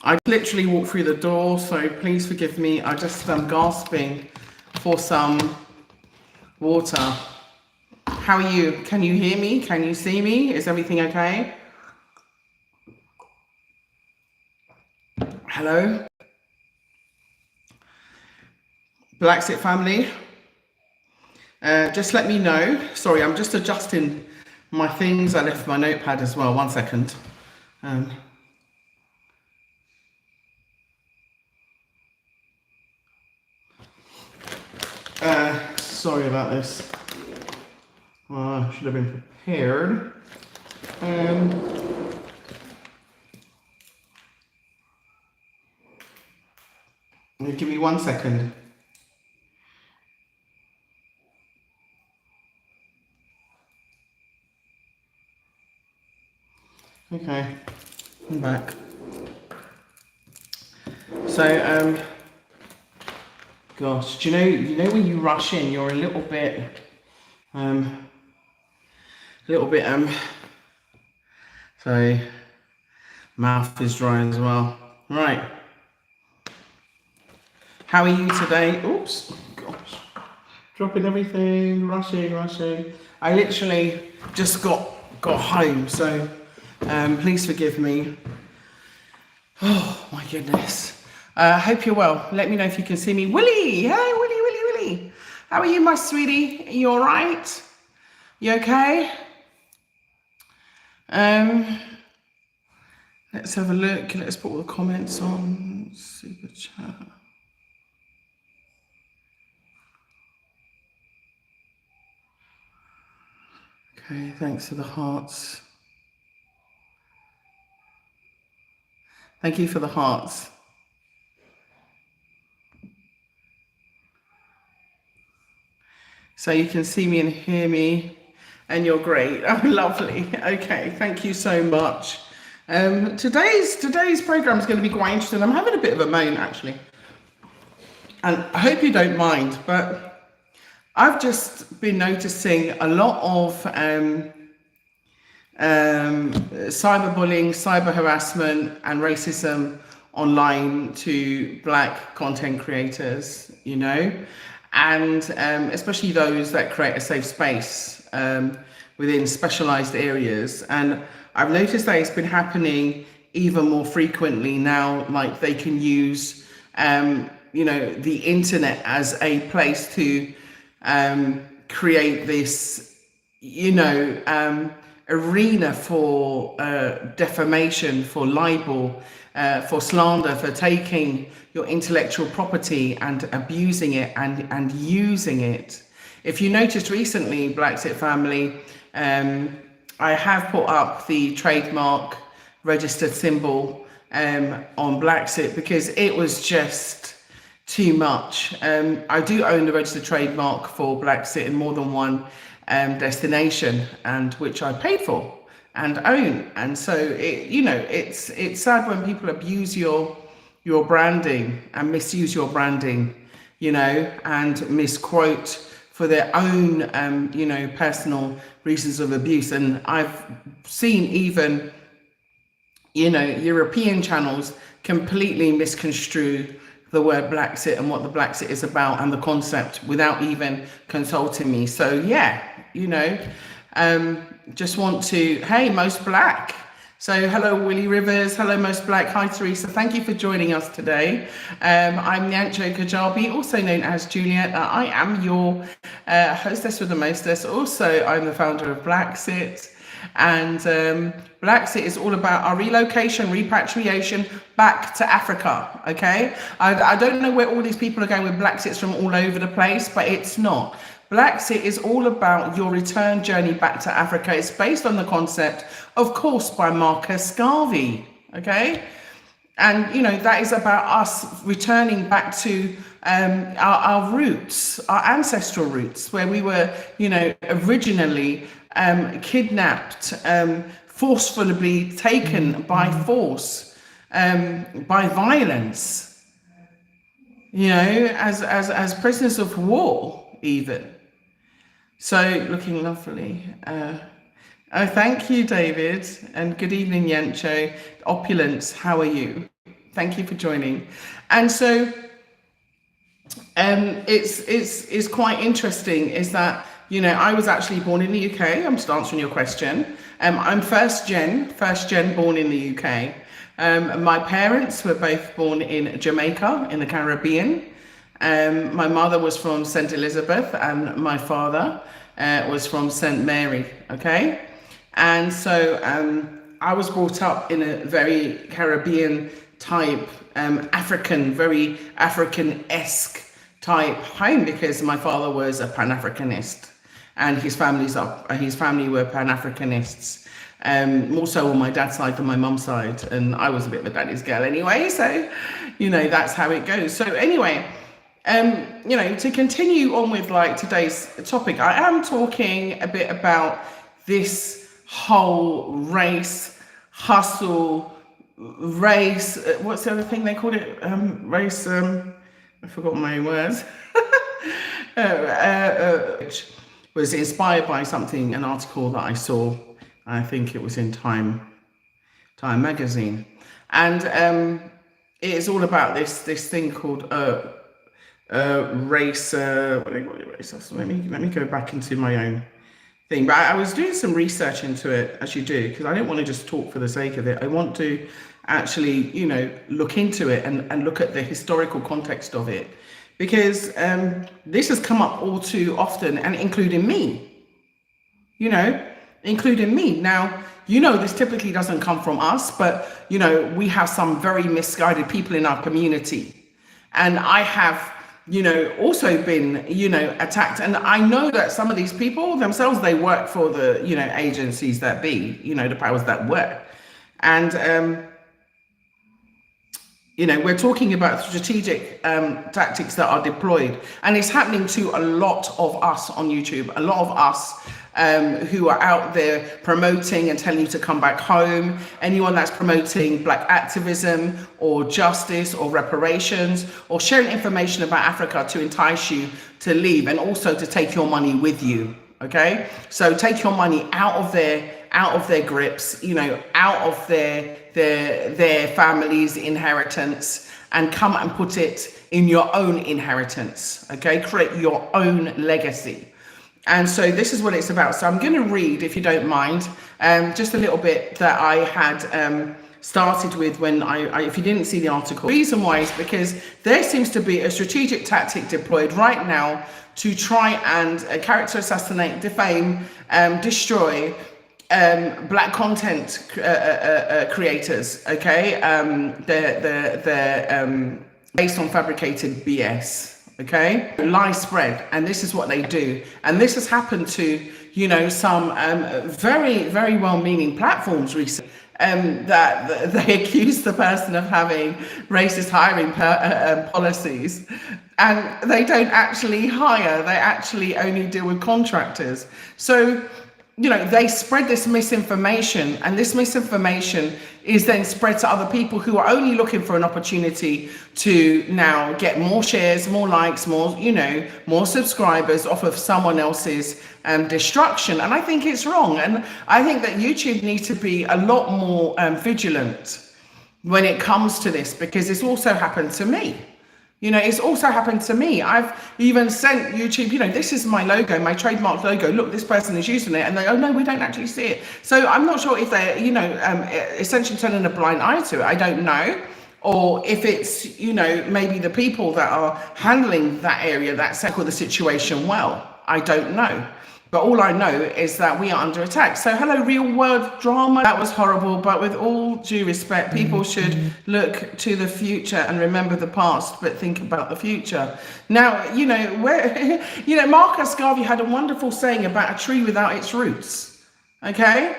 I literally walked through the door, so please forgive me. I just am gasping for some water. How are you? Can you hear me? Can you see me? Is everything okay? Hello? BlaXit family? Just let me know. Sorry, I'm just adjusting my things. I left my notepad as well. 1 second. Sorry about this. Should have been prepared. Give me 1 second. Okay, I'm back. So, gosh, do you know when you rush in, you're a little bit, sorry, mouth is dry as well. Right. How are you today? Oops, gosh, dropping everything, rushing. I literally just got home, so please forgive me. Oh my goodness. Hope you're well. Let me know if you can see me. Willie, hey Willie. How are you, my sweetie? Are you all right? You okay? Let's have a look. Let's put all the comments on super chat. Okay, thanks for the hearts. Thank you for the hearts. So you can see me and hear me, and you're great. Oh, lovely. Okay, thank you so much. Today's program is going to be quite interesting. I'm having a bit of a moan actually, and I hope you don't mind, but I've just been noticing a lot of cyberbullying, cyber harassment, and racism online to Black content creators, you know, and especially those that create a safe space within specialized areas. And I've noticed that it's been happening even more frequently now, like they can use, you know, the internet as a place to create this, you know, arena for defamation, for libel, for slander, for taking your intellectual property and abusing it and using it. If you noticed recently, BlaXit family, I have put up the trademark registered symbol on BlaXit because it was just too much. I do own the registered trademark for BlaXit in more than one destination, and which I paid for and own. And so it, you know, it's sad when people abuse your branding and misuse your branding, you know, and misquote for their own you know, personal reasons of abuse. And I've seen even, you know, European channels completely misconstrue the word BlaXit and what the BlaXit is about and the concept without even consulting me. So yeah, you know, just want to, hey, Most Black. So hello, Willie Rivers. Hello, Most Black. Hi, Teresa. Thank you for joining us today. I'm Nyancho Kajabi, also known as Juliet. I am your hostess with the mostess. Also, I'm the founder of BlaXit. And BlaXit is all about our relocation, repatriation back to Africa, okay? I don't know where all these people are going with BlaXits from all over the place, but it's not. BlaXit is all about your return journey back to Africa. It's based on the concept, of course, by Marcus Garvey, okay? And, you know, that is about us returning back to our roots, our ancestral roots, where we were, you know, originally kidnapped, forcefully taken by force, by violence, you know, as prisoners of war, even. So, looking lovely. Oh, thank you, David, and good evening, Yancho. Opulence, how are you? Thank you for joining. And so it's quite interesting is that, I was actually born in the UK. I'm just answering your question. I'm first gen born in the UK. My parents were both born in Jamaica in the Caribbean. My mother was from St. Elizabeth and my father was from St. Mary. Okay. And so I was brought up in a very Caribbean type, very African-esque type home because my father was a Pan-Africanist and his family were Pan-Africanists. More so on my dad's side than my mum's side, and I was a bit of a daddy's girl anyway, so that's how it goes. So anyway, to continue on with like today's topic, I am talking a bit about this whole race hustle, what's the other thing they called it? Race. I forgot my words. Which was inspired by an article that I saw. I think it was in Time magazine, and it is all about this thing called race. What do they call it? Race. Let me go back into my own thing. But I was doing some research into it, as you do, because I don't want to just talk for the sake of it. I want to actually, look into it and look at the historical context of it, because this has come up all too often, and including me. Now, this typically doesn't come from us, but, we have some very misguided people in our community. And I have, also been, attacked. And I know that some of these people themselves, they work for the, agencies that be, the powers that work. And, we're talking about strategic tactics that are deployed. And it's happening to a lot of us on YouTube, a lot of us who are out there promoting and telling you to come back home. Anyone that's promoting Black activism or justice or reparations or sharing information about Africa to entice you to leave and also to take your money with you. Okay, so take your money out of their grips, out of their family's inheritance, and come and put it in your own inheritance. Okay, create your own legacy. And so this is what it's about. So I'm going to read, if you don't mind, just a little bit that I had started with when if you didn't see the article. The reason why is because there seems to be a strategic tactic deployed right now to try and character assassinate, defame, destroy Black content creators. Okay, they're based on fabricated BS. Okay, lies spread, and this is what they do. And this has happened to some very, very well-meaning platforms recently. That they accuse the person of having racist hiring policies, and they don't actually hire, they actually only deal with contractors. So, they spread this misinformation, and this misinformation is then spread to other people who are only looking for an opportunity to now get more shares, more likes, more subscribers off of someone else's destruction. And I think it's wrong. And I think that YouTube needs to be a lot more vigilant when it comes to this, because it's also happened to me. It's also happened to me. I've even sent YouTube, this is my logo, my trademark logo. Look, this person is using it. And they, oh no, we don't actually see it. So I'm not sure if they're, essentially turning a blind eye to it. I don't know. Or if it's, maybe the people that are handling that area that tackle the situation well. I don't know. But all I know is that we are under attack. So hello, real world drama. That was horrible. But with all due respect, people should look to the future and remember the past, but think about the future. Now, Marcus Garvey had a wonderful saying about a tree without its roots. Okay?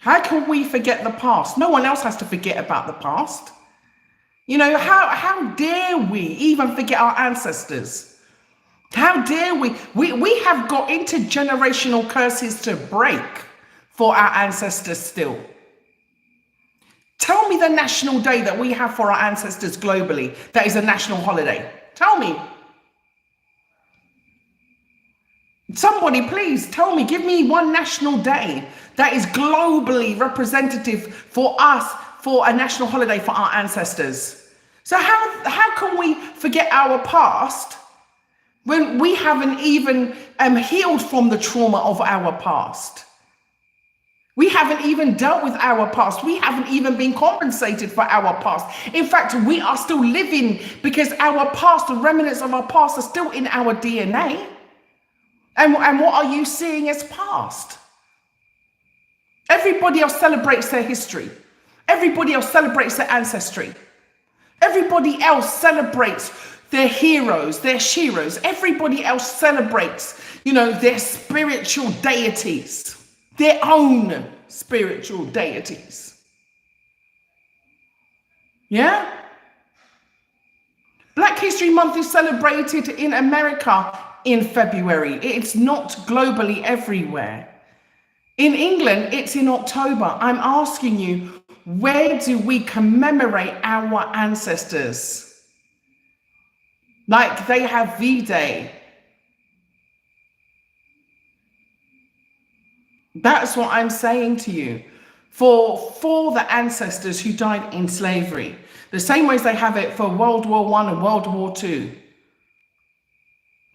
How can we forget the past? No one else has to forget about the past. How dare we even forget our ancestors? How dare we? We have got intergenerational curses to break for our ancestors still. Tell me the national day that we have for our ancestors globally that is a national holiday. Tell me. Somebody please tell me, give me one national day that is globally representative for us for a national holiday for our ancestors. So how can we forget our past when we haven't even healed from the trauma of our past? We haven't even dealt with our past. We haven't even been compensated for our past. In fact, we are still living because our past, the remnants of our past are still in our DNA. And what are you seeing as past? Everybody else celebrates their history. Everybody else celebrates their ancestry. Everybody else celebrates their heroes, their sheroes. Everybody else celebrates, their spiritual deities. Their own spiritual deities. Yeah? Black History Month is celebrated in America in February. It's not globally everywhere. In England, it's in October. I'm asking you, where do we commemorate our ancestors? Like they have V-Day. That's what I'm saying to you. For the ancestors who died in slavery, the same ways they have it for World War I and World War II.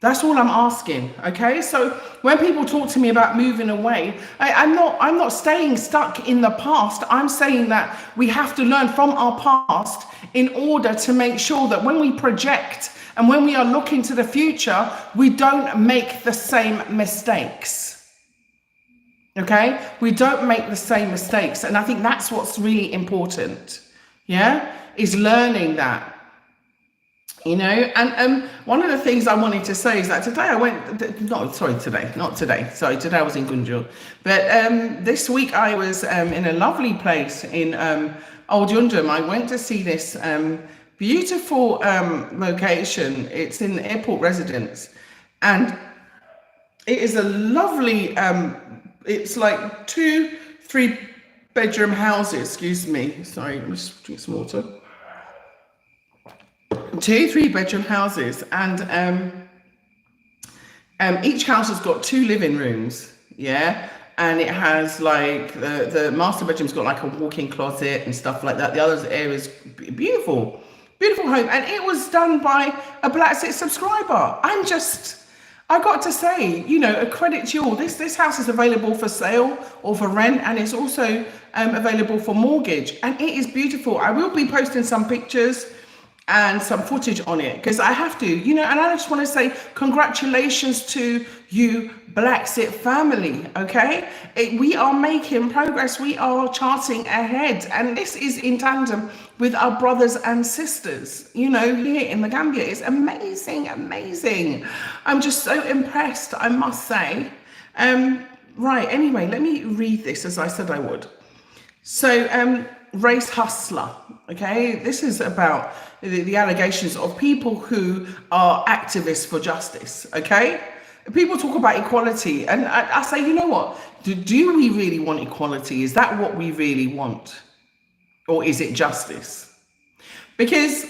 That's all I'm asking, okay? So when people talk to me about moving away, I'm not staying stuck in the past. I'm saying that we have to learn from our past in order to make sure that when we project and when we are looking to the future, we don't make the same mistakes. Okay, we don't make the same mistakes. And I think that's what's really important. Yeah, is learning that. And one of the things I wanted to say is that today I went, today I was in Gunjur. But this week I was in a lovely place in Old Yundum. I went to see this beautiful location. It's in the airport residence. And it is a lovely, it's like 2-3 bedroom houses, excuse me. Sorry, let me just drink some water. 2-3 bedroom houses, and each house has got 2 living rooms, yeah, and it has like the master bedroom's got like a walk-in closet and stuff like that. The other area's beautiful home, and it was done by a BlaXit subscriber. I got to say, a credit to you all. This house is available for sale or for rent, and it's also available for mortgage, and it is beautiful. I will be posting some pictures and some footage on it because I have to, and I just want to say congratulations to you, BlaXit family. Okay, we are making progress. We are charting ahead, and this is in tandem with our brothers and sisters. Here in the Gambia, it's amazing. I'm just so impressed, I must say. Right. Anyway, let me read this as I said I would. So, race hustler. Okay, this is about the allegations of people who are activists for justice. Okay, people talk about equality, and I say, you know what? Do we really want equality? Is that what we really want, or is it justice? Because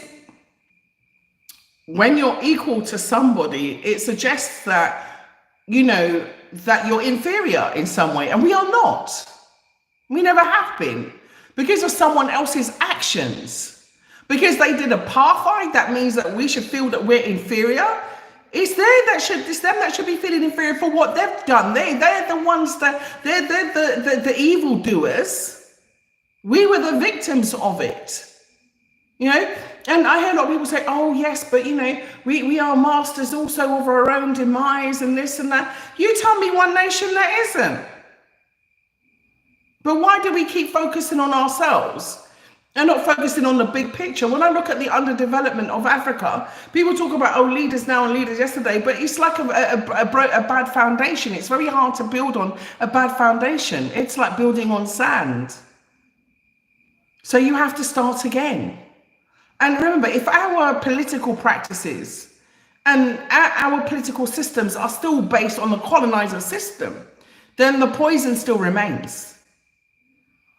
when you're equal to somebody, it suggests that that you're inferior in some way, and we are not. We never have been. Because of someone else's actions. Because they did apartheid, that means that we should feel that we're inferior. It's them that should be feeling inferior for what they've done. They're the ones they're the evildoers. We were the victims of it. And I hear a lot of people say, oh yes, but we are masters also of our own demise and this and that. You tell me one nation that isn't. But why do we keep focusing on ourselves and not focusing on the big picture? When I look at the underdevelopment of Africa, people talk about, leaders now and leaders yesterday, but it's like a bad foundation. It's very hard to build on a bad foundation. It's like building on sand. So you have to start again. And remember, if our political practices and our political systems are still based on the colonizer system, then the poison still remains.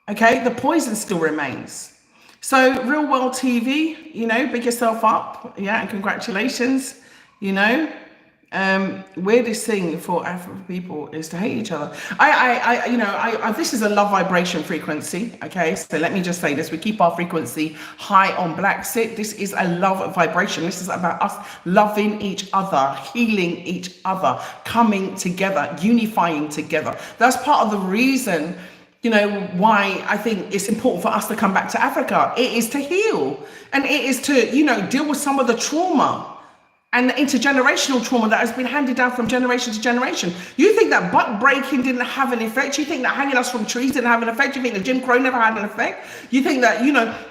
Okay, the poison still remains. So Real World TV, big yourself up. Yeah, and congratulations. Weirdest thing for African people is to hate each other. This is a love vibration frequency. Okay, so let me just say this: we keep our frequency high on BlaXit. This is a love vibration. This is about us loving each other, healing each other, coming together, unifying together. That's part of the reason, why I think it's important for us to come back to Africa. It is to heal, and it is to, deal with some of the trauma and the intergenerational trauma that has been handed down from generation to generation. You think that butt breaking didn't have an effect? You think that hanging us from trees didn't have an effect? You think that Jim Crow never had an effect? You think that,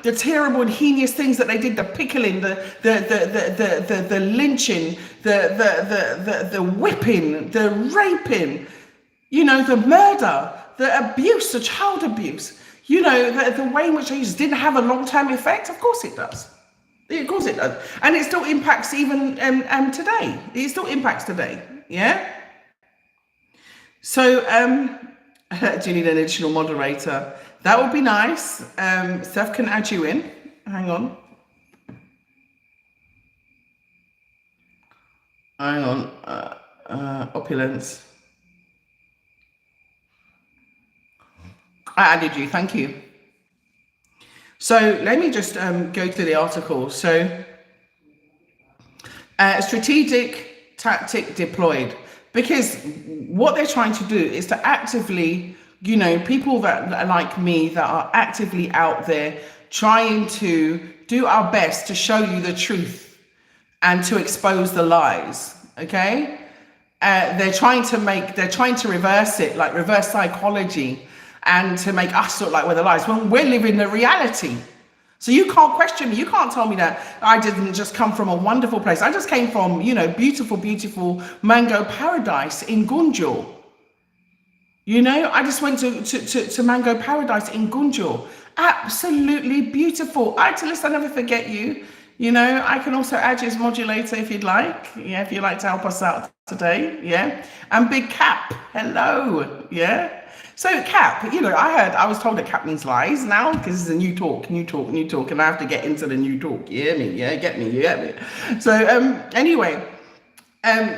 the terrible and heinous things that they did, the pickling, the lynching, the whipping, the raping, the murder, the abuse, the child abuse, the way in which they used didn't have a long-term effect? Of course it does. Of course it does. And it still impacts even today. It still impacts today. Yeah? So, do you need an additional moderator? That would be nice. Seth can add you in. Hang on. Opulence. I added you. Thank you. So let me just go to the article. So strategic tactic deployed, because what they're trying to do is to actively, people that are like me, that are actively out there trying to do our best to show you the truth and to expose the lies. Okay. They're trying to reverse it, like reverse psychology, and to make us look like we're the lies when we're living the reality. So you can't question me. You can't tell me that I didn't just come from a wonderful place. I just came from, beautiful, beautiful mango paradise in Gunjur. I just went to mango paradise in Gunjur. Absolutely beautiful. Italist, I'll never forget you. I can also add you as modulator if you'd like. Yeah, if you'd like to help us out today. Yeah. And Big Cap. Hello. Yeah. So Cap, I was told that Cap means lies now, because it's a new talk, and I have to get into the new talk. You hear me? Yeah, get me, you get me. So anyway,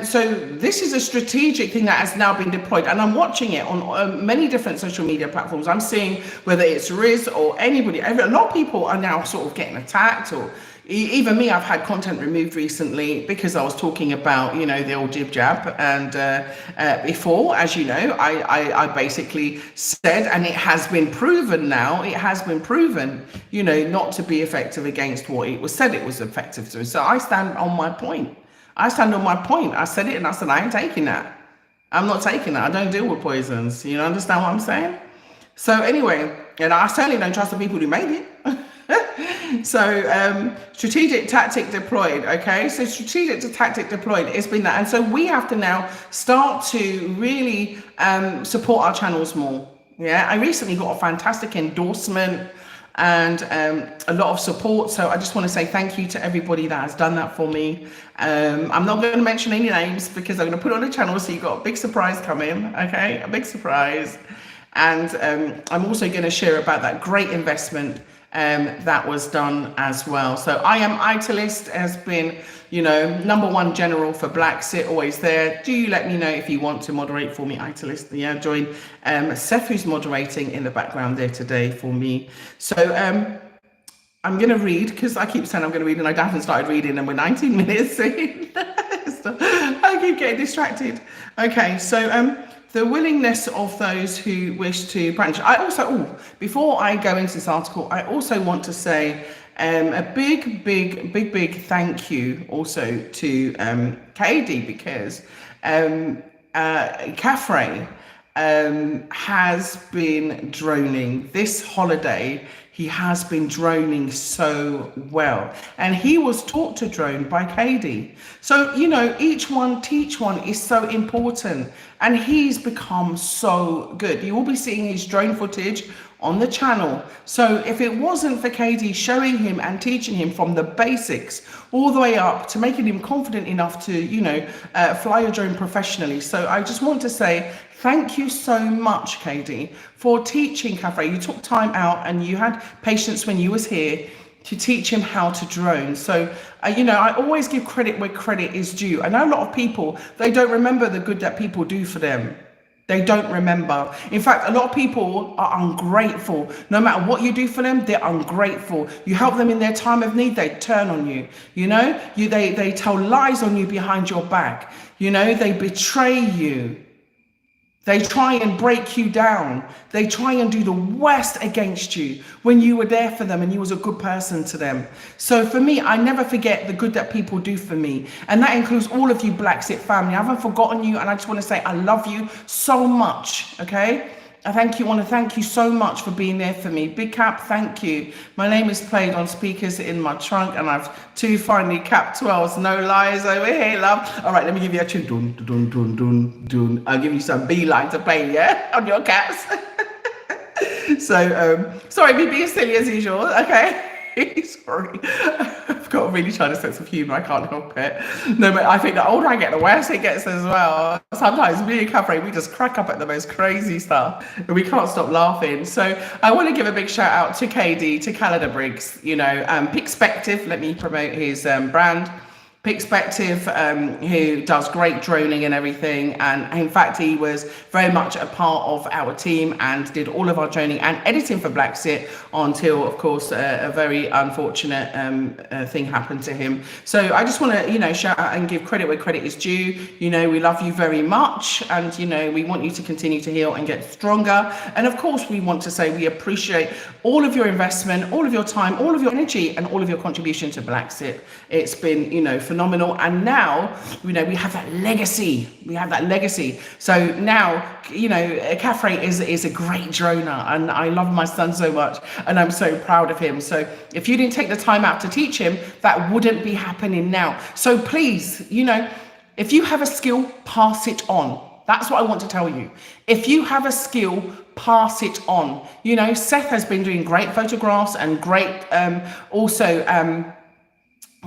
so this is a strategic thing that has now been deployed, and I'm watching it on many different social media platforms. I'm seeing whether it's Riz or anybody, a lot of people are now sort of getting attacked, or even me. I've had content removed recently because I was talking about, the old jib jab. And before, as you know, I basically said, and it has been proven now, not to be effective against what it was said it was effective to. So I stand on my point. I said it, and I said, I ain't taking that. I'm not taking that. I don't deal with poisons. You understand what I'm saying? So anyway, and I certainly don't trust the people who made it. So strategic tactic deployed. Okay, so strategic tactic deployed, it's been that. And so we have to now start to really support our channels more. Yeah, I recently got a fantastic endorsement and a lot of support. So I just want to say thank you to everybody that has done that for me. I'm not going to mention any names because I'm going to put it on the channel, so you got a big surprise coming. Okay, a big surprise. And I'm also going to share about that great investment that was done as well. So I Am Italist has been, #1 general for BlaXit, always there. Do you let me know if you want to moderate for me, Italist? Yeah, join Seth, who's moderating in the background there today for me. So I'm going to read, because I keep saying I'm going to read, and I haven't started reading, and we're 19 minutes in. So I keep getting distracted. Okay, so the willingness of those who wish to branch. I also, before I go into this article, I also want to say a big thank you also to Katie, because Caffrey has been droning this holiday. He has been droning so well, and he was taught to drone by Katie. So, each one teach one is so important, and he's become so good. You will be seeing his drone footage on the channel. So if it wasn't for Katie showing him and teaching him from the basics all the way up to making him confident enough to, fly a drone professionally. So I just want to say thank you so much, Katie, for teaching Cafe. You took time out and you had patience when you was here to teach him how to drone. So, I always give credit where credit is due. I know a lot of people, they don't remember the good that people do for them. They don't remember. In fact, a lot of people are ungrateful. No matter what you do for them, they're ungrateful. You help them in their time of need, they turn on you. They tell lies on you behind your back. They betray you. They try and break you down. They try and do the worst against you when you were there for them and you was a good person to them. So for me, I never forget the good that people do for me. And that includes all of you BlaXit family. I haven't forgotten you, and I just want to say I love you so much, okay? I want to thank you so much for being there for me. Big Cap, thank you. My name is played on speakers in my trunk, and I've two finally Cap 12s, no lies over here, love. All right, let me give you a tune. Dun, dun, dun, dun, dun. I'll give you some beeline to play, yeah, on your caps. So, sorry, me being silly as usual, okay? Sorry, I've got a really trying to sense of humour. I can't help it. No, but I think the older I get, the worse it gets as well. Sometimes me and Catherine, we just crack up at the most crazy stuff, and we can't stop laughing. So I want to give a big shout out to KD, to Calendar Briggs. Pixpective. Let me promote his brand. Pixpective, who does great droning and everything, and in fact he was very much a part of our team and did all of our droning and editing for BlaXit until, of course, a very unfortunate thing happened to him. So I just want to shout out and give credit where credit is due. We love you very much, and we want you to continue to heal and get stronger. And of course we want to say we appreciate all of your investment, all of your time, all of your energy, and all of your contribution to BlaXit. It's been phenomenal, and now we have that legacy. So now Catherine is a great droner, and I love my son so much, and I'm so proud of him. So if you didn't take the time out to teach him, that wouldn't be happening now. So please, if you have a skill, pass it on. That's what I want to tell you. If you have a skill, pass it on. Seth has been doing great photographs and great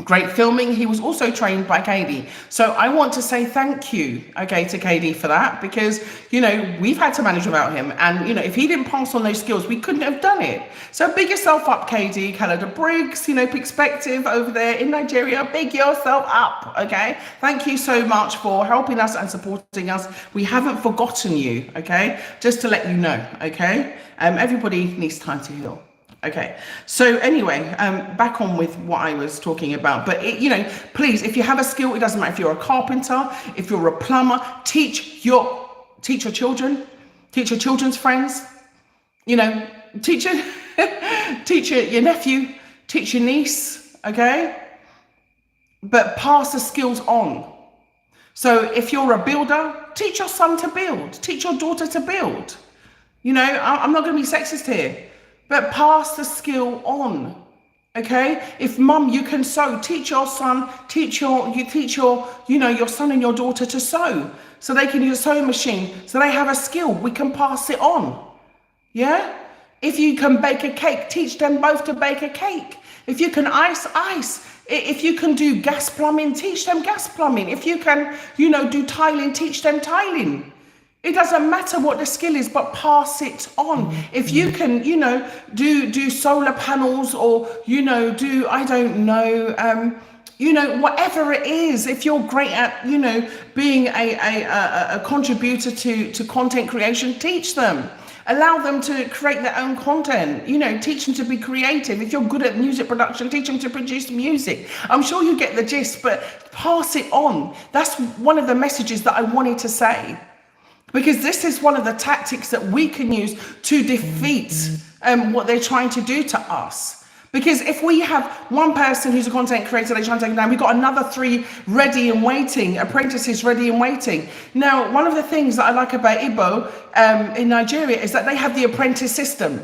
great filming. He was also trained by KD. So I want to say thank you, okay, to KD for that, because, we've had to manage without him. And, if he didn't pass on those skills, we couldn't have done it. So big yourself up, KD, Calendar Briggs, Pixpective over there in Nigeria. Big yourself up, okay? Thank you so much for helping us and supporting us. We haven't forgotten you, okay? Just to let you know, okay? Everybody needs time to heal. Okay, so anyway, back on with what I was talking about. But please, if you have a skill, it doesn't matter if you're a carpenter, if you're a plumber, teach your children, teach your children's friends, teach your nephew, teach your niece, okay? But pass the skills on. So if you're a builder, teach your son to build, teach your daughter to build. I'm not going to be sexist here. But pass the skill on, okay? If mum, you can sew, teach your son, your son and your daughter to sew, so they can use a sewing machine, so they have a skill. We can pass it on, yeah? If you can bake a cake, teach them both to bake a cake. If you can ice. If you can do gas plumbing, teach them gas plumbing. If you can, do tiling, teach them tiling. It doesn't matter what the skill is, but pass it on. If you can, do solar panels, or, do, I don't know, whatever it is. If you're great at, being a contributor to content creation, teach them. Allow them to create their own content, teach them to be creative. If you're good at music production, teach them to produce music. I'm sure you get the gist, but pass it on. That's one of the messages that I wanted to say. Because this is one of the tactics that we can use to defeat what they're trying to do to us. Because if we have one person who's a content creator, they're trying to take it down, we've got another 3 ready and waiting, apprentices ready and waiting. Now, one of the things that I like about Igbo in Nigeria is that they have the apprentice system.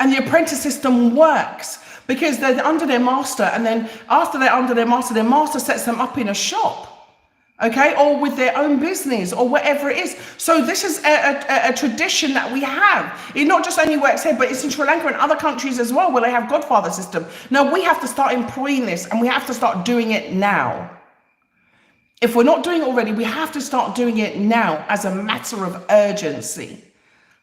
And the apprentice system works because they're under their master. And then after they're under their master sets them up in a shop. Okay, or with their own business, or whatever it is. So this is a tradition that we have. It not just only works here, but it's in Sri Lanka and other countries as well, where they have godfather system. Now we have to start employing this, and we have to start doing it now. If we're not doing it already, we have to start doing it now as a matter of urgency.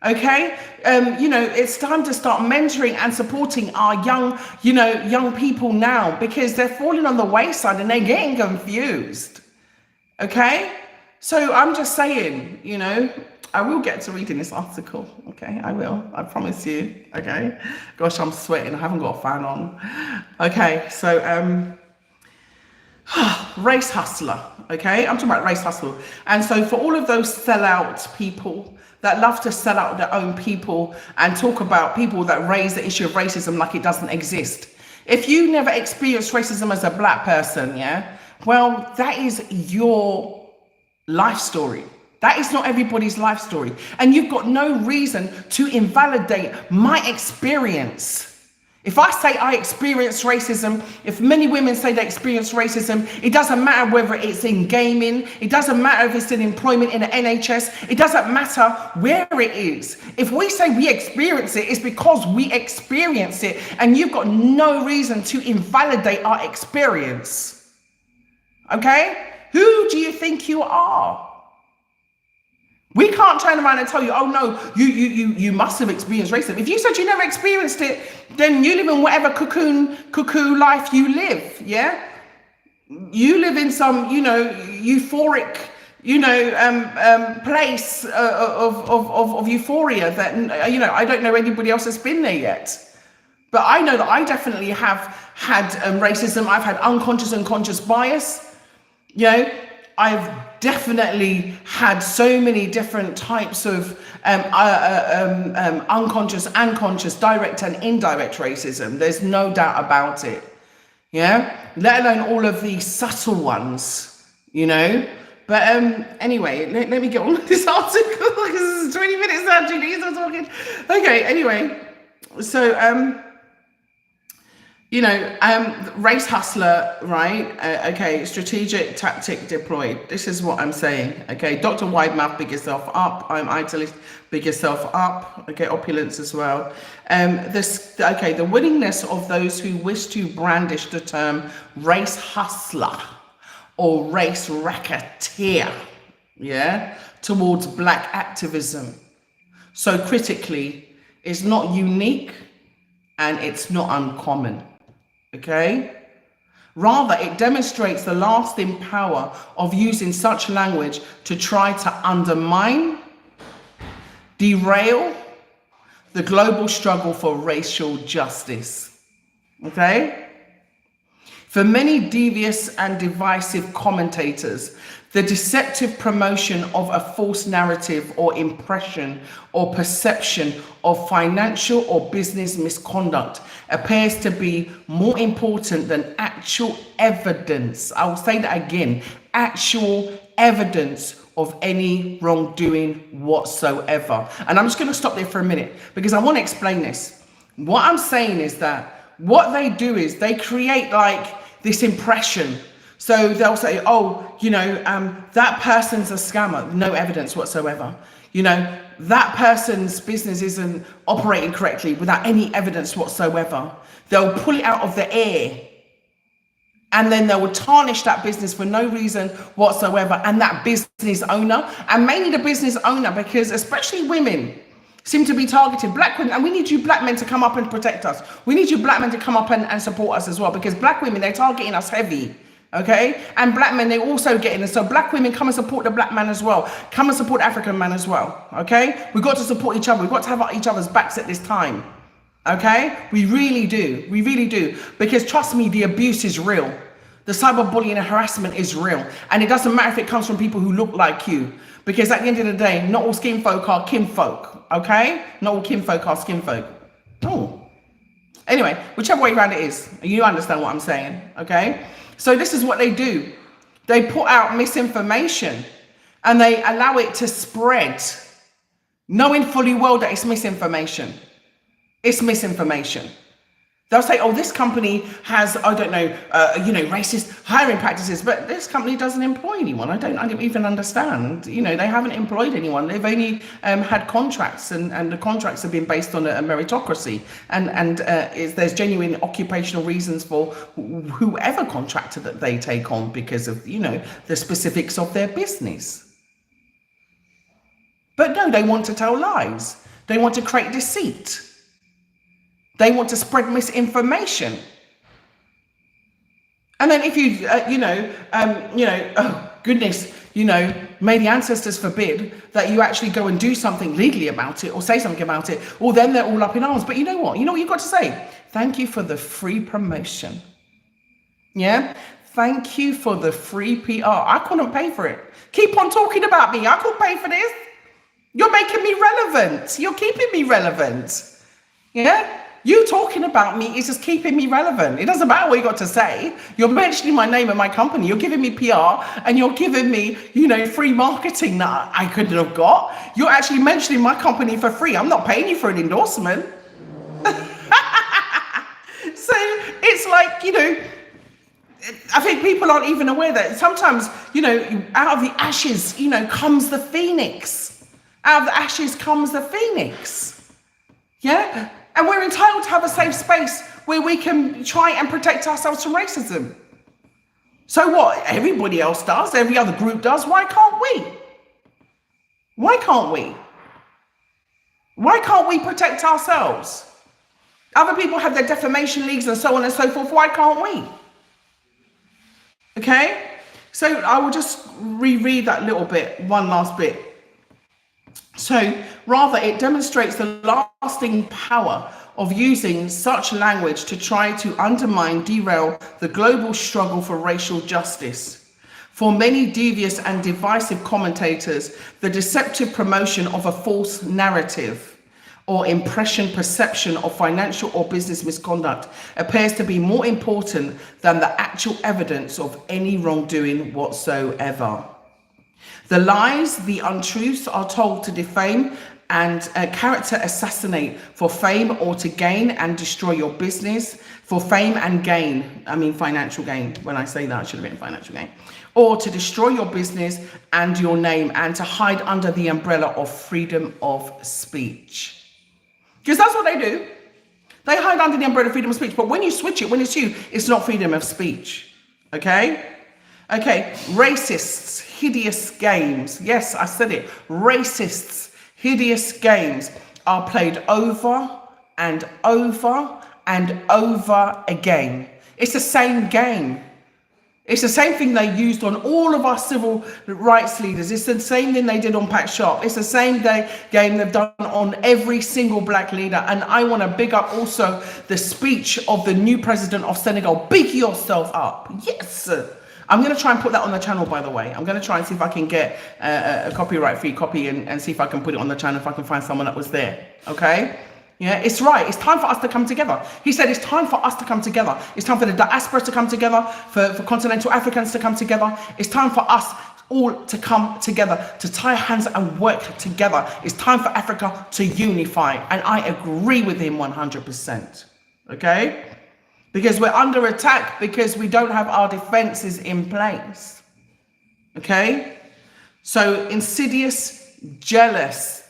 Okay, it's time to start mentoring and supporting our young people now, because they're falling on the wayside and they're getting confused. Okay, so I'm just saying, I will get to reading this article. Okay, I will. I promise you. Okay, gosh, I'm sweating. I haven't got a fan on. Okay, so race hustler. Okay, I'm talking about race hustle. And so for all of those sellout people that love to sell out their own people and talk about people that raise the issue of racism like it doesn't exist. If you never experienced racism as a black person, yeah, well, that is your life story. That is not everybody's life story. And you've got no reason to invalidate my experience. If I say I experience racism, if many women say they experience racism, it doesn't matter whether it's in gaming, it doesn't matter if it's in employment in the NHS, it doesn't matter where it is. If we say we experience it, it's because we experience it, and you've got no reason to invalidate our experience. Okay? Who do you think you are? We can't turn around and tell you, oh no, you must have experienced racism. If you said you never experienced it, then you live in whatever cuckoo life you live, yeah? You live in some, euphoric, place of euphoria that, I don't know anybody else that's been there yet. But I know that I definitely have had racism. I've had unconscious and conscious bias. I've definitely had so many different types of unconscious and conscious, direct and indirect racism. There's no doubt about it. Yeah, let alone all of the subtle ones, But anyway, let me get on with this article because this is 20 minutes now, Julie. I'm talking. Okay, anyway, so race hustler, right? Okay, strategic tactic deployed. This is what I'm saying. Okay, Dr. Widemouth, big yourself up. I'm Italist, big yourself up. Okay, opulence as well. The willingness of those who wish to brandish the term race hustler or race racketeer, towards black activism. So critically, it's not unique and it's not uncommon. Okay? Rather, it demonstrates the lasting power of using such language to try to undermine, derail the global struggle for racial justice. Okay? For many devious and divisive commentators, the deceptive promotion of a false narrative or impression or perception of financial or business misconduct appears to be more important than actual evidence. I'll say that again, actual evidence of any wrongdoing whatsoever. And I'm just going to stop there for a minute because I want to explain this. What I'm saying is that what they do is they create like this impression. So they'll say, that person's a scammer. No evidence whatsoever. That person's business isn't operating correctly without any evidence whatsoever. They'll pull it out of the air. And then they will tarnish that business for no reason whatsoever. And that business owner, and mainly the business owner, because especially women seem to be targeted, black women, and we need you black men to come up and protect us. We need you black men to come up and support us as well, because black women, they're targeting us heavy. Okay, and black men, they're also getting it. So black women, come and support the black man as well. Come and support the African man as well. Okay, we've got to support each other. We've got to have each other's backs at this time. Okay, we really do. We really do. Because trust me, the abuse is real. The cyberbullying and harassment is real. And it doesn't matter if it comes from people who look like you. Because at the end of the day, not all skin folk are kinfolk. Okay, not all kinfolk are skin folk. Oh. Anyway, whichever way around it is, you understand what I'm saying. Okay. So this is what they do. They put out misinformation and they allow it to spread, knowing fully well that it's misinformation. It's misinformation. They'll say, oh, this company has, I don't know, racist hiring practices, but this company doesn't employ anyone. I don't even understand. They haven't employed anyone. They've only had contracts, and the contracts have been based on a meritocracy. And there's genuine occupational reasons for whoever contractor that they take on because of, the specifics of their business. But no, they want to tell lies. They want to create deceit. They want to spread misinformation. And then if you, oh goodness, may the ancestors forbid that you actually go and do something legally about it or say something about it, or then they're all up in arms. But you know what? You know what you've got to say? Thank you for the free promotion. Yeah? Thank you for the free PR. I couldn't pay for it. Keep on talking about me. I couldn't pay for this. You're making me relevant. You're keeping me relevant. Yeah? You talking about me is just keeping me relevant. It doesn't matter what you got to say. You're mentioning my name and my company. You're giving me PR and you're giving me, free marketing that I couldn't have got. You're actually mentioning my company for free. I'm not paying you for an endorsement. So it's like, I think people aren't even aware that sometimes, out of the ashes, comes the phoenix. Out of the ashes comes the phoenix. Yeah? And we're entitled to have a safe space where we can try and protect ourselves from racism. So what? Everybody else does. Every other group does. Why can't we? Why can't we? Why can't we protect ourselves? Other people have their defamation leagues and so on and so forth. Why can't we? Okay? So I will just reread that little bit, one last bit. So rather, it demonstrates the lasting power of using such language to try to undermine, derail the global struggle for racial justice. For many devious and divisive commentators, the deceptive promotion of a false narrative or perception of financial or business misconduct appears to be more important than the actual evidence of any wrongdoing whatsoever. The lies, the untruths are told to defame and character assassinate for fame or to gain and destroy your business, for fame and gain. I mean financial gain. When I say that, I should have written financial gain. Or to destroy your business and your name and to hide under the umbrella of freedom of speech. Because that's what they do. They hide under the umbrella of freedom of speech. But when you switch it, when it's you, it's not freedom of speech. Okay? Okay, racists, hideous games. Yes, I said it. Racists, hideous games are played over and over and over again. It's the same game. It's the same thing they used on all of our civil rights leaders. It's the same thing they did on Pat Sharp. It's the same game they've done on every single black leader. And I want to big up also the speech of the new president of Senegal. Big yourself up. Yes. I'm going to try and put that on the channel, by the way. I'm going to try and see if I can get a copyright-free copy and see if I can put it on the channel, if I can find someone that was there. Okay? Yeah, it's right. It's time for us to come together. He said it's time for us to come together. It's time for the diaspora to come together, for continental Africans to come together. It's time for us all to come together, to tie hands and work together. It's time for Africa to unify. And I agree with him 100%. Okay? Because we're under attack because we don't have our defenses in place. Okay? So insidious, jealous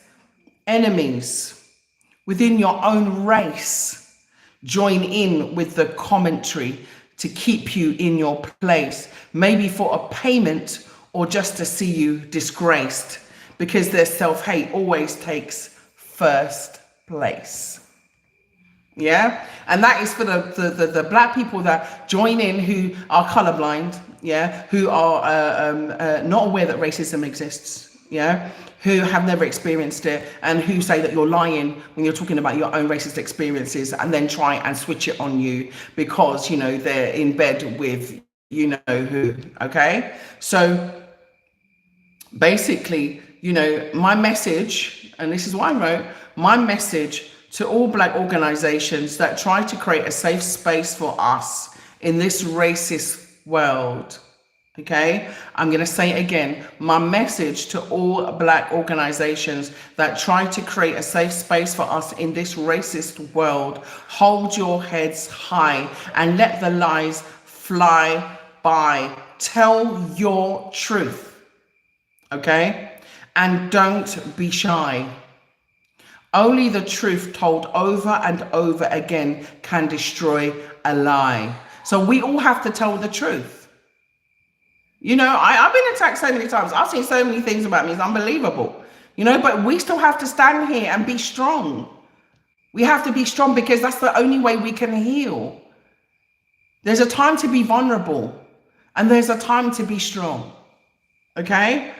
enemies within your own race join in with the commentary to keep you in your place, maybe for a payment or just to see you disgraced, because their self-hate always takes first place. Yeah, and that is for the black people that join in who are colorblind, yeah, who are not aware that racism exists, yeah, who have never experienced it, and who say that you're lying when you're talking about your own racist experiences, and then try and switch it on you because they're in bed with who. Okay, so basically, my message, and this is what I wrote, my message to all black organizations that try to create a safe space for us in this racist world. Okay, I'm going to say it again. My message to all black organizations that try to create a safe space for us in this racist world: hold your heads high and let the lies fly by. Tell your truth. Okay, and don't be shy. Only the truth told over and over again can destroy a lie. So we all have to tell the truth. I've been attacked so many times. I've seen so many things about me. It's unbelievable. you know, but we still have to stand here and be strong. We have to be strong because that's the only way we can heal. There's a time to be vulnerable and there's a time to be strong. Okay?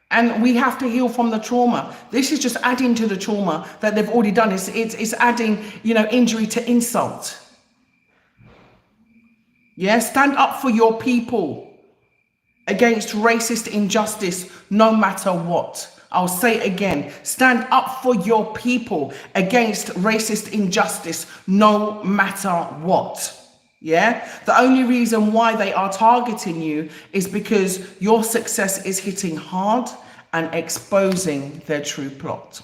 And we have to heal from the trauma. This is just adding to the trauma that they've already done. It's adding, you know, injury to insult. Yeah, stand up for your people against racist injustice, no matter what. I'll say it again, stand up for your people against racist injustice, no matter what. Yeah, the only reason why they are targeting you is because your success is hitting hard and exposing their true plot.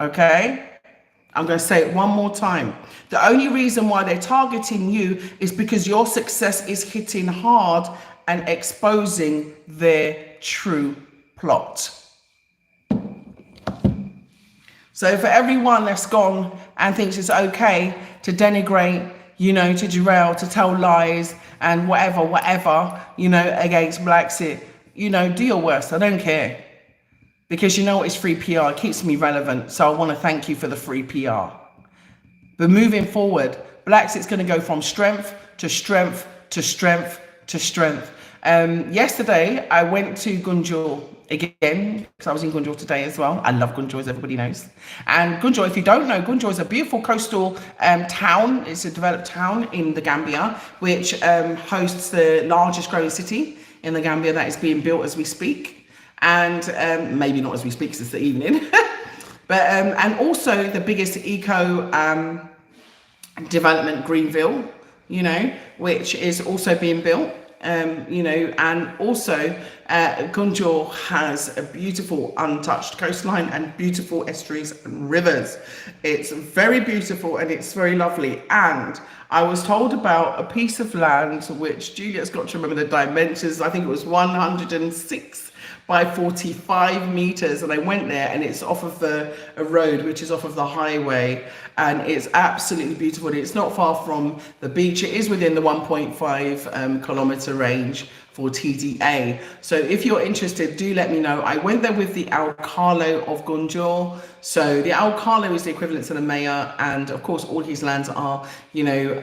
Okay, I'm going to say it one more time. The only reason why they're targeting you is because your success is hitting hard and exposing their true plot. So for everyone that's gone and thinks it's okay to denigrate, you know, to derail, to tell lies and whatever, you know, against BlaXit, you know, do your worst. I don't care. Because you know what, it's free PR. It keeps me relevant. So I want to thank you for the free PR. But moving forward, BlaXit's going to go from strength to strength to strength to strength. Yesterday, I went to Gunjur again, because I was in Gunjur today as well. I love Gunjur, as everybody knows. And Gunjur, if you don't know, Gunjur is a beautiful coastal town. It's a developed town in the Gambia, which hosts the largest growing city in the Gambia that is being built as we speak. And maybe not as we speak, because it's the evening. But and also the biggest eco development, Greenville, you know, which is also being built. You know, and also Gunjur has a beautiful untouched coastline and beautiful estuaries and rivers. It's very beautiful and it's very lovely. And I was told about a piece of land which Juliet's got to remember the dimensions. I think it was 106 by 45 meters, and I went there and it's off of a road which is off of the highway, and it's absolutely beautiful. It's not far from the beach. It is within the 1.5 kilometer range for TDA. So if you're interested, do let me know. I went there with the Alcalde of Gunjur. So the Alcalde is the equivalent to the mayor, and of course all his lands are, you know,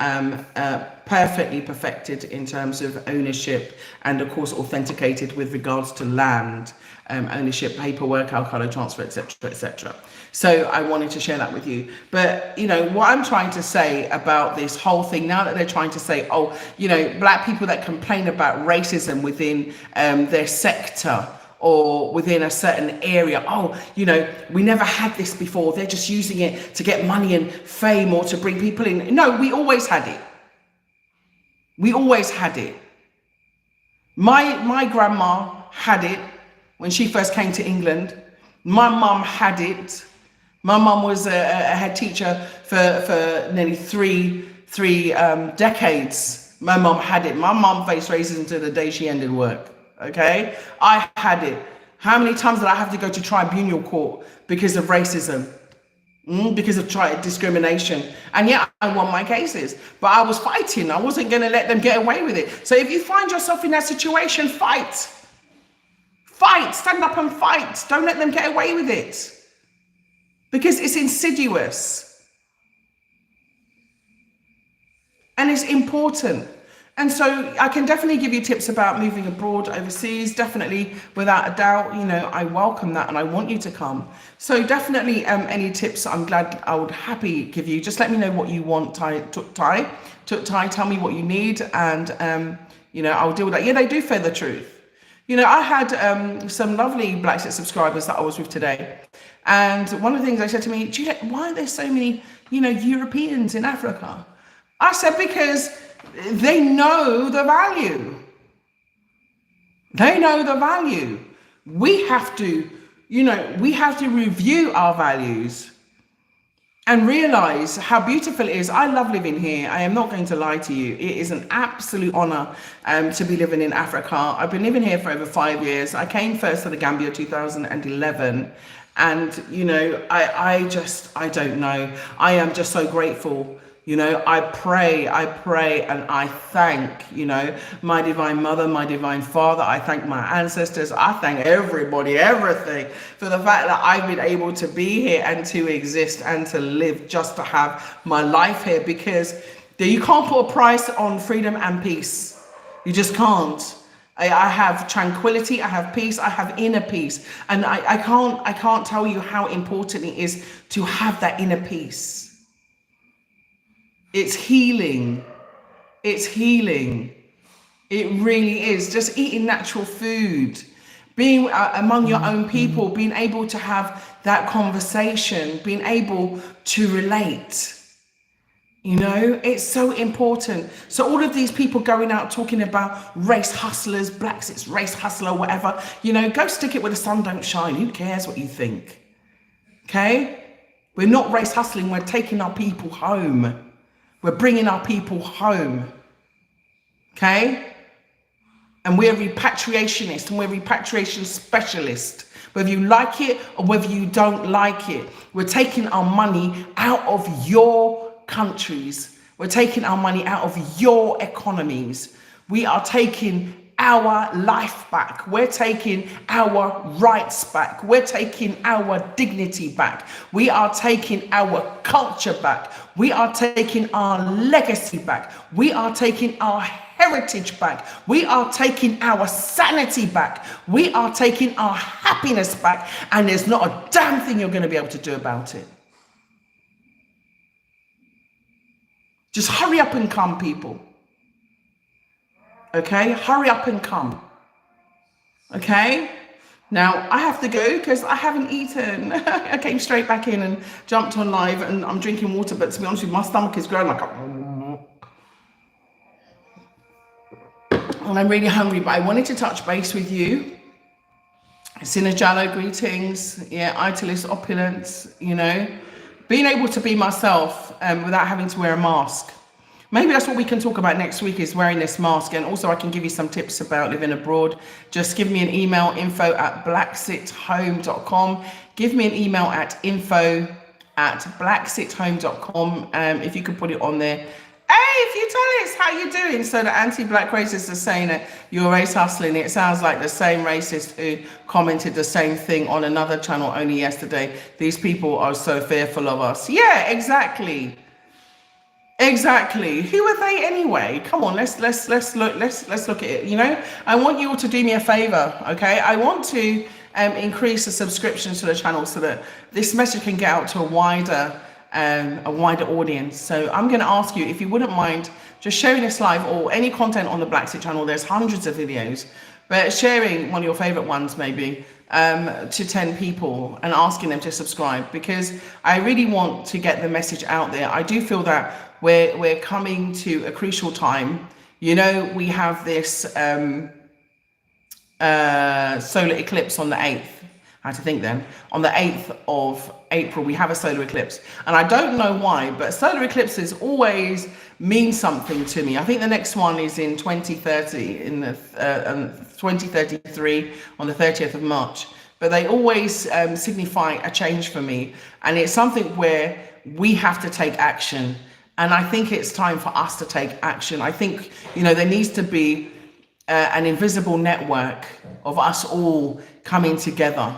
perfectly perfected in terms of ownership, and of course authenticated with regards to land ownership, paperwork, Alcalde transfer, etc., etc. So I wanted to share that with you. But you know what I'm trying to say about this whole thing, now that they're trying to say, oh, you know, black people that complain about racism within their sector or within a certain area, oh, you know, we never had this before, they're just using it to get money and fame or to bring people in. No, we always had it. We always had it. My grandma had it when she first came to England. My mum had it. My mum was a head teacher for nearly three decades. My mum had it. My mum faced racism to the day she ended work. Okay? I had it. How many times did I have to go to tribunal court because of racism? Because of discrimination. And yeah, I won my cases, but I was fighting. I wasn't going to let them get away with it. So if you find yourself in that situation, fight. Fight, stand up and fight. Don't let them get away with it. Because it's insidious. And it's important. And so I can definitely give you tips about moving abroad, overseas, definitely, without a doubt. You know, I welcome that and I want you to come. So definitely any tips I would happily give you. Just let me know what you want, Thai, tell me what you need, and you know, I'll deal with that. Yeah, they do fear the truth. You know, I had some lovely BlaXit subscribers that I was with today. And one of the things they said to me, Juliet, why are there so many, you know, Europeans in Africa? I said, because they know the value. They know the value. We have to, you know, we have to review our values and realize how beautiful it is. I love living here. I am not going to lie to you. It is an absolute honor to be living in Africa. I've been living here for over 5 years. I came first to the Gambia 2011. And, you know, I don't know. I am just so grateful, You know, I pray, and I thank, you know, my divine mother, my divine father. I thank my ancestors. I thank everybody, everything for the fact that I've been able to be here and to exist and to live, just to have my life here, because you can't put a price on freedom and peace. You just can't. I have tranquility, I have peace, I have inner peace. And I can't tell you how important it is to have that inner peace. It's healing. It's healing. It really is. Just eating natural food, being among your own people, being able to have that conversation, being able to relate. You know, it's so important. So all of these people going out talking about race hustlers, BlaXit's race hustler, whatever, you know, go stick it where the sun don't shine. Who cares what you think? Okay? We're not race hustling. We're taking our people home. We're bringing our people home. Okay? And we're repatriationists, and we're repatriation specialists. Whether you like it or whether you don't like it, we're taking our money out of your countries. We're taking our money out of your economies. We are taking our life back. We're taking our rights back. We're taking our dignity back. We are taking our culture back. We are taking our legacy back. We are taking our heritage back. We are taking our sanity back. We are taking our happiness back. And there's not a damn thing you're going to be able to do about it. Just hurry up and come, people. Okay, hurry up and come. Okay, now I have to go because I haven't eaten. I came straight back in and jumped on live, and I'm drinking water, but to be honest with you, my stomach is growing like and I'm really hungry, but I wanted to touch base with you. Sinajalo greetings, yeah, Italis opulence, you know, being able to be myself without having to wear a mask. Maybe that's what we can talk about next week, is wearing this mask. And also I can give you some tips about living abroad. Just give me an email, info@blaxithome.com. Give me an email at info@blaxithome.com. If you could put it on there. Hey, if you tell us how you doing, so the anti-black racists are saying that you're race hustling. It sounds like the same racist who commented the same thing on another channel only yesterday. These people are so fearful of us. Yeah, exactly. Exactly. Who are they anyway? Come on, let's look at it. You know, I want you all to do me a favor, okay? I want to increase the subscriptions to the channel so that this message can get out to a wider audience. So I'm going to ask you if you wouldn't mind just sharing this live or any content on the BlaXit channel. There's hundreds of videos, but sharing one of your favorite ones maybe to 10 people and asking them to subscribe, because I really want to get the message out there. I do feel that we're coming to a crucial time. You know, we have this solar eclipse on the 8th. I had to think then. On the 8th of April, we have a solar eclipse. And I don't know why, but solar eclipses always mean something to me. I think the next one is in 2030, in the 2033, on the 30th of March. But they always signify a change for me. And it's something where we have to take action. And I think it's time for us to take action. I think, you know, there needs to be an invisible network of us all coming together.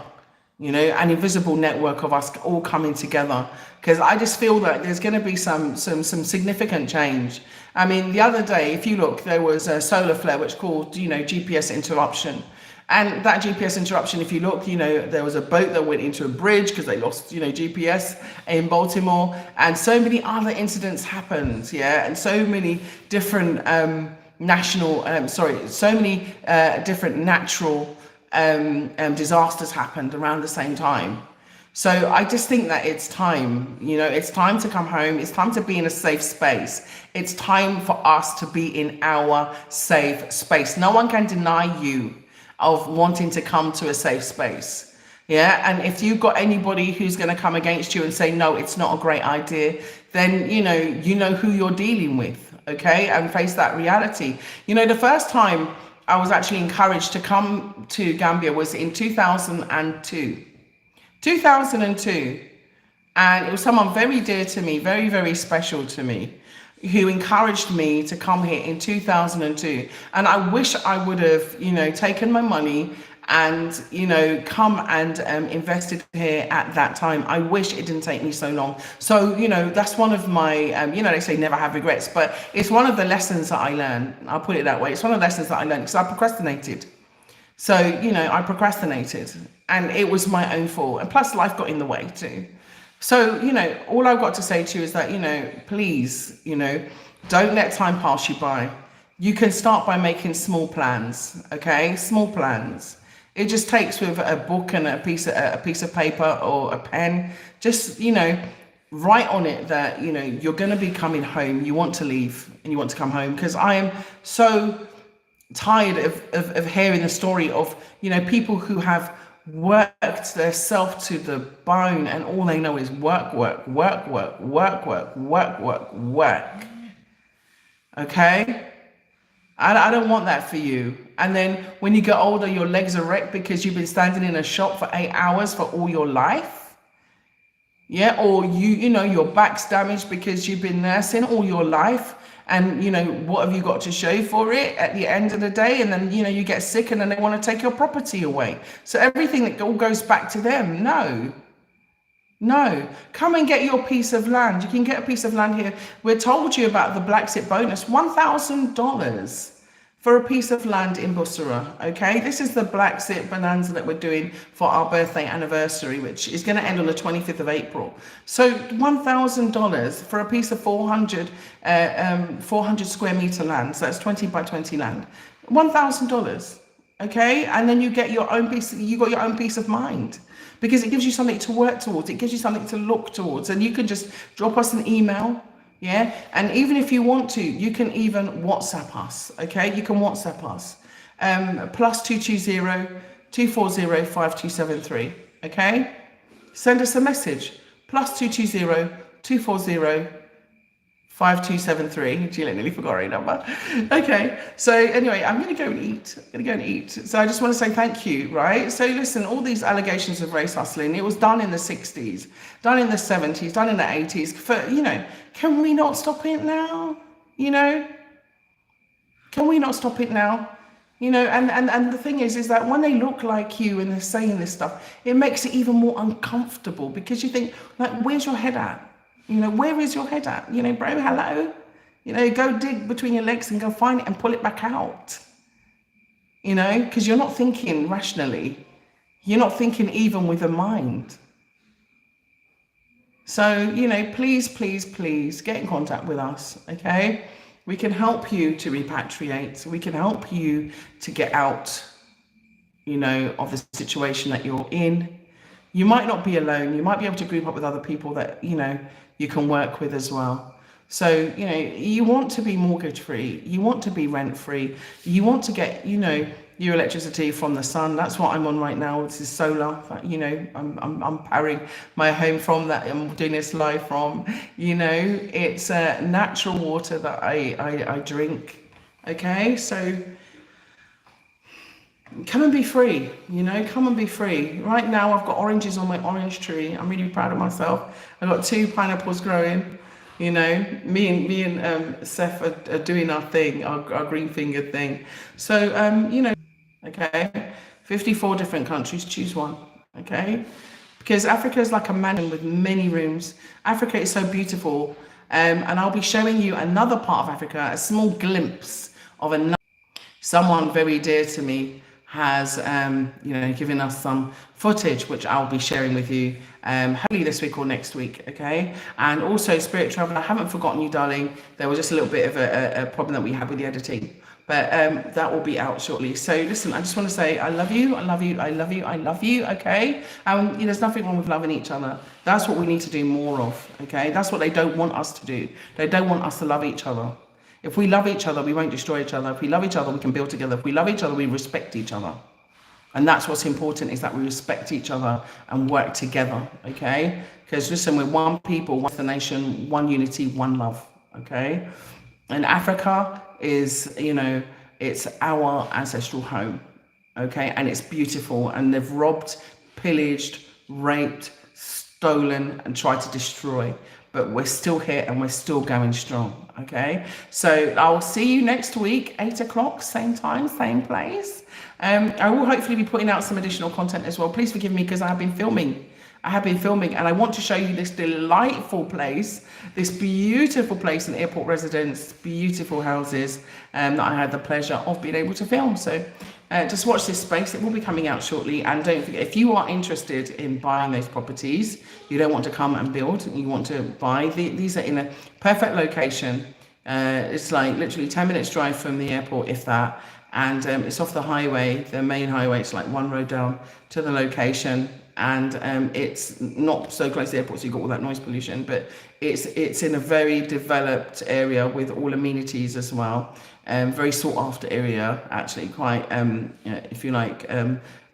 You know, an invisible network of us all coming together, because I just feel that there's going to be some significant change. I mean, the other day, if you look, there was a solar flare which caused, you know, GPS interruption. And that GPS interruption, if you look, you know, there was a boat that went into a bridge because they lost, you know, GPS in Baltimore, and so many other incidents happened, yeah, and so many different different natural disasters happened around the same time. So I just think that it's time, you know, it's time to come home. It's time to be in a safe space. It's time for us to be in our safe space. No one can deny you of wanting to come to a safe space. Yeah. And if you've got anybody who's going to come against you and say, no, it's not a great idea, then, you know who you're dealing with. Okay. And face that reality. You know, the first time I was actually encouraged to come to Gambia was in 2002. 2002. And it was someone very dear to me, very, very special to me. who encouraged me to come here in 2002. And I wish I would have, taken my money and, come and invested here at that time. I wish it didn't take me so long. So, that's one of my, they say never have regrets, but it's one of the lessons that I learned. I'll put it that way. It's one of the lessons that I learned because I procrastinated. So, I procrastinated and it was my own fault. And plus life got in the way too. So, all I've got to say to you is that, please, don't let time pass you by. You can start by making small plans, okay? Small plans. It just takes with a book and a piece of paper or a pen. Just, write on it that, you're going to be coming home. You want to leave and you want to come home, because I am so tired of hearing the story of, people who have worked their self to the bone and all they know is work, work, work, work, work, work, work, work, work. Okay? I don't want that for you. And then when you get older, your legs are wrecked because you've been standing in a shop for 8 hours for all your life. Yeah, or your back's damaged because you've been nursing all your life. And, what have you got to show for it at the end of the day? And then, you get sick and then they want to take your property away. So everything that all goes back to them. No. Come and get your piece of land. You can get a piece of land here. We're told you about the BlaXit bonus, $1,000 for a piece of land in Bussorah. Okay, this is the BlaXit bonanza that we're doing for our birthday anniversary, which is going to end on the 25th of April. So $1,000 for a piece of 400 square meter land. So that's 20 by 20 land. $1,000. Okay, and then you get your own piece. You got your own peace of mind, because it gives you something to work towards. It gives you something to look towards, and you can just drop us an email. Yeah, and even if you want to, you can even WhatsApp us. Okay, you can WhatsApp us. +220 240 5273. Okay, send us a message. +220 240 5273. Juliet nearly forgot her number. Okay, so anyway, I'm going to go and eat. So I just want to say thank you, right? So listen, all these allegations of race hustling, it was done in the 60s, done in the 70s, done in the 80s. Can we not stop it now? Can we not stop it now? And the thing is that when they look like you and they're saying this stuff, it makes it even more uncomfortable, because you think, like, where's your head at? Where is your head at? Bro, hello? Go dig between your legs and go find it and pull it back out. Because you're not thinking rationally. You're not thinking even with a mind. So, please, please, please get in contact with us, okay? We can help you to repatriate. We can help you to get out, of the situation that you're in. You might not be alone. You might be able to group up with other people that, you can work with as well. So, you want to be mortgage free. You want to be rent free. You want to get, your electricity from the sun. That's what I'm on right now. This is solar. I'm powering my home from that. I'm doing this live from, it's natural water that I drink. Okay. So come and be free, come and be free. Right now, I've got oranges on my orange tree. I'm really proud of myself. I've got 2 pineapples growing. Me and Seth are doing our thing, our green finger thing. So, okay, 54 different countries, choose one, okay? Because Africa is like a mansion with many rooms. Africa is so beautiful. And I'll be showing you another part of Africa, a small glimpse of someone very dear to me has, given us some footage, which I'll be sharing with you, hopefully this week or next week, okay? And also, Spirit Traveler, I haven't forgotten you, darling. There was just a little bit of a problem that we had with the editing, but that will be out shortly. So listen, I just want to say I love you, I love you, I love you, I love you, okay? There's nothing wrong with loving each other. That's what we need to do more of, okay? That's what they don't want us to do. They don't want us to love each other. If we love each other, we won't destroy each other. If we love each other, we can build together. If we love each other, we respect each other. And that's what's important, is that we respect each other and work together, okay? Because listen, we're one people, one nation, one unity, one love, okay? And Africa is, it's our ancestral home, okay? And it's beautiful. And they've robbed, pillaged, raped, stolen, and tried to destroy. but we're still here and we're still going strong. Okay, so I'll see you next week, 8 o'clock, same time, same place. I will hopefully be putting out some additional content as well. Please forgive me because I have been filming. And I want to show you this delightful place, this beautiful place in Airport Residence, beautiful houses that I had the pleasure of being able to film. So just watch this space. It will be coming out shortly. And don't forget, if you are interested in buying those properties, you don't want to come and build, you want to buy, these are in a perfect location. It's like literally 10 minutes drive from the airport, if that. And it's off the highway, the main highway. It's like one road down to the location. And it's not so close to the airport, so you've got all that noise pollution, but it's in a very developed area with all amenities as well. Very sought after area, actually, quite if you like,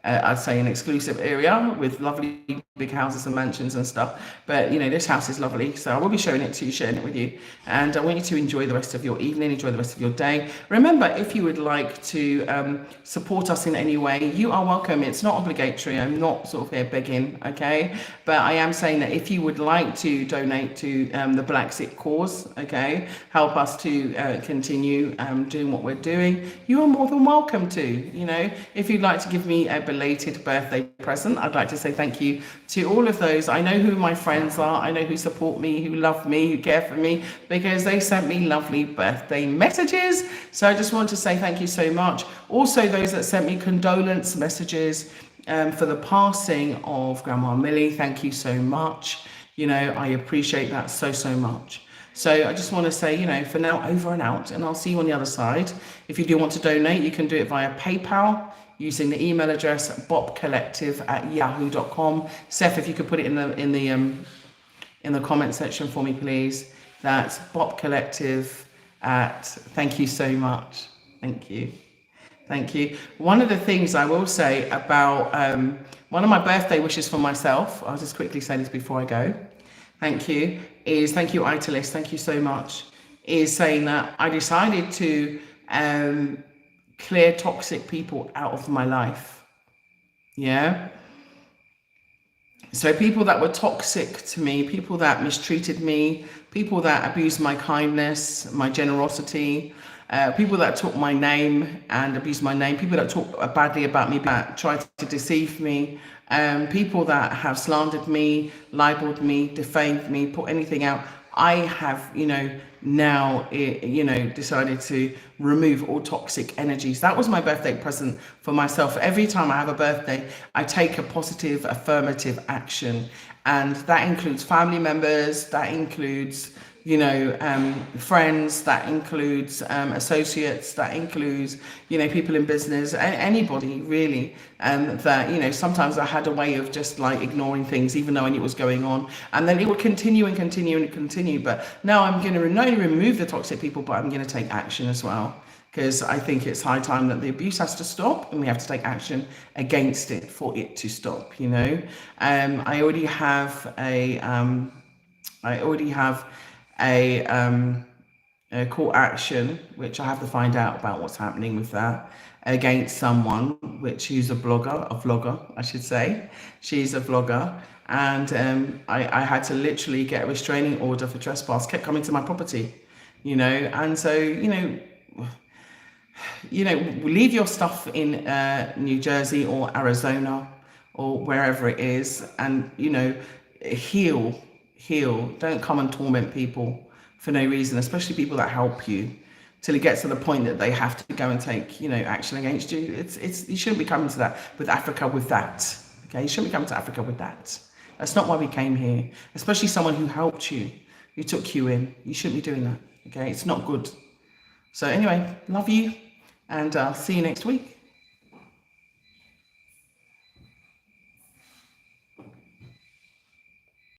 I'd say an exclusive area with lovely big houses and mansions and stuff. But you know, this house is lovely, so I will be showing it to you, sharing it with you, and I want you to enjoy the rest of your evening, enjoy the rest of your day. Remember, if you would like to support us in any way, you are welcome. It's not obligatory. I'm not sort of here begging, okay? But I am saying that if you would like to donate to the BlaXit cause, okay, help us to continue doing what we're doing, you are more than welcome to. You know, if you'd like to give me a belated birthday present, I'd like to say thank you to all of those. I know who my friends are. I know who support me, who love me, who care for me, because they sent me lovely birthday messages. So I just want to say thank you so much. Also, those that sent me condolence messages for the passing of Grandma Millie, thank you so much. You know, I appreciate that so, so much. So I just want to say, you know, for now, over and out, and I'll see you on the other side. If you do want to donate, you can do it via PayPal, using the email address bopcollective@yahoo.com. Seth, if you could put it in the comment section for me, please. That's bopcollective at. Thank you so much. Thank you. Thank you. One of the things I will say about one of my birthday wishes for myself, I'll just quickly say this before I go. Thank you. Thank you, Italis. Thank you so much. Is saying that I decided to clear toxic people out of my life. Yeah. So people that were toxic to me, people that mistreated me, people that abused my kindness, my generosity, people that took my name and abused my name, people that talk badly about me, that tried to deceive me, people that have slandered me, libeled me, defamed me, put anything out. I have, you know, now, you know, decided to remove all toxic energies. That was my birthday present for myself. Every time I have a birthday, I take a positive, affirmative action. And that includes family members, that includes, you know, friends, that includes associates, that includes, you know, people in business, anybody really, that, you know, sometimes I had a way of just like ignoring things, even though I knew what was going on. And then it would continue and continue and continue. But now I'm going to not only remove the toxic people, but I'm going to take action as well. Because I think it's high time that the abuse has to stop, and we have to take action against it for it to stop, you know. I already have a court action, which I have to find out about what's happening with that, against someone, who's a vlogger, I should say. She's a vlogger, and I had to literally get a restraining order for trespass, kept coming to my property, you know. And so, leave your stuff in New Jersey or Arizona or wherever it is, and, you know, heal. Don't come and torment people for no reason, especially people that help you, till it gets to the point that they have to go and take, you know, action against you. You shouldn't be coming to that with Africa with that. Okay, you shouldn't be coming to Africa with that. That's not why we came here. Especially someone who helped you, who took you in. You shouldn't be doing that. Okay, it's not good. So anyway, love you, and I'll see you next week.